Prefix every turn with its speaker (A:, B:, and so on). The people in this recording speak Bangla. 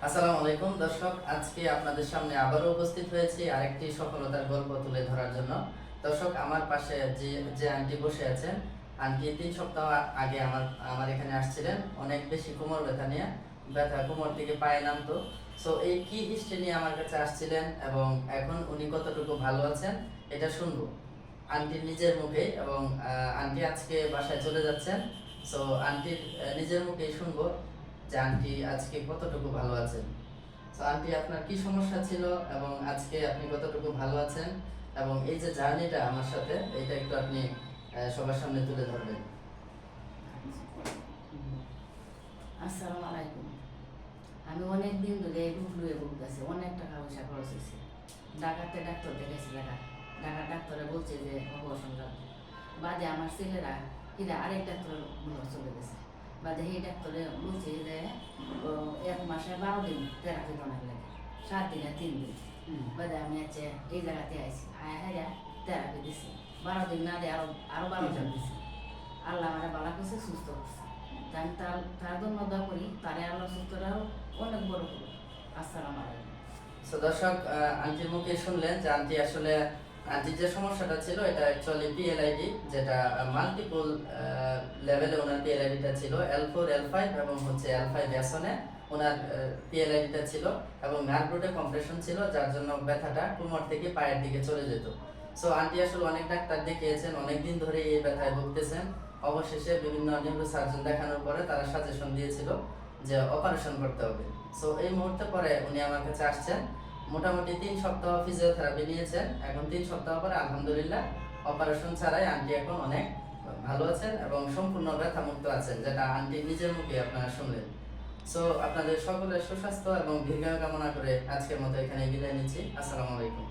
A: আসসালামু আলাইকুম দর্শক, আজকে আপনাদের সামনে আবারও উপস্থিত হয়েছি আরেকটি সফলতার গল্প তুলে ধরার জন্য। দর্শক, আমার পাশে যে যে আন্টি বসে আছেন, আন্টি 3 সপ্তাহ আগে আমার আমার এখানে আসছিলেন অনেক বেশি কোমর ব্যথা নিয়ে। ব্যথা কোমর থেকে পায়ে নামতো। সো এই কি হিস্ট্রি নিয়ে আমার কাছে আসছিলেন এবং এখন উনি কতটুকু ভালো আছেন এটা শুনবো আন্টির নিজের মুখে। এবং আন্টি আজকে বাসায় চলে যাচ্ছেন। সো আন্টির নিজের মুখেই শুনবো যে আন্টি আজকে কতটুকু ভালো আছেন। তো আন্টি, আপনার কি সমস্যা ছিল এবং আজকে আপনি কতটুকু ভালো আছেন, এবং এই যে জার্নিটা আমার সাথে, এটা একটু আপনি সবার সামনে তুলে ধরবেন।
B: আসসালামু আলাইকুম। আমি অনেক দিন ধরে ফ্লুয়ে ভুগতেছি, অনেক টাকা পয়সা খরচ হয়েছে। ঢাকাতে ডাক্তার দেখাইছি, ঢাকার ডাক্তারে বলছে যে অপারেশন লাগবে। বাদে আমার ছেলেরা আরেক ডাক্তারের চলে গেছে। বাদে সেই ডাক্তারে বলছে যে 1 মাসে 12 দিন থেরাপি বানার লাগে, 7 দিনে 3 দিন। বাদে আমি আছে এই জায়গাতে আইছি, আয়া থেরাপি দিছি। 12 দিন না দিয়ে আরো 12 দিন দিছি। আল্লাহ আমার বালা করছে, সুস্থ করছে। আমি তার জন্য দোয়া করি, তারে আল্লাহ সুস্থরাও অনেক বড় করুক। আসসালামু আলাইকুম।
A: সো দর্শক, আন্টির মুখে শুনলেন যে আন্টি আসলে আন্টির যে সমস্যাটা ছিল এটা অ্যাকচুয়ালি পিএলআইডি, যেটা মাল্টিপল লেভেলে ওনার পিএলআইডিটা ছিল। L4 L5 এবং হচ্ছে L5 অ্যাসনে ওনার পিএলআইডিটা ছিল, এবং নার্ভ রুটে কম্প্রেশন ছিল, যার জন্য ব্যথাটা কোমর থেকে পায়ের দিকে চলে যেত। সো আন্টি আসলে অনেক ডাক্তার দেখিয়েছেন, অনেক দিন ধরে এই ব্যথায় ভুগতেছেন। অবশেষে বিভিন্ন নিউরো সার্জন দেখানোর পরে তারা সাজেশন দিয়েছিল যে অপারেশন করতে হবে। সো এই মুহূর্তে পরে উনি আমার কাছে আসছেন। মোটামুটি 3 সপ্তাহ ফিজিওথেরাপি নিয়েছেন। এখন 3 সপ্তাহ পরে আলহামদুলিল্লাহ অপারেশন ছাড়াই আন্টি এখন অনেক ভালো আছেন এবং সম্পূর্ণ ব্যথামুক্ত আছেন, যেটা আন্টি নিজের মুখে আপনারা শুনলেন। সো আপনাদের সকলের সুস্বাস্থ্য এবং দীর্ঘায়ু কামনা করে আজকের মতো এখানে বিদায় নিচ্ছি। আসসালামু আলাইকুম।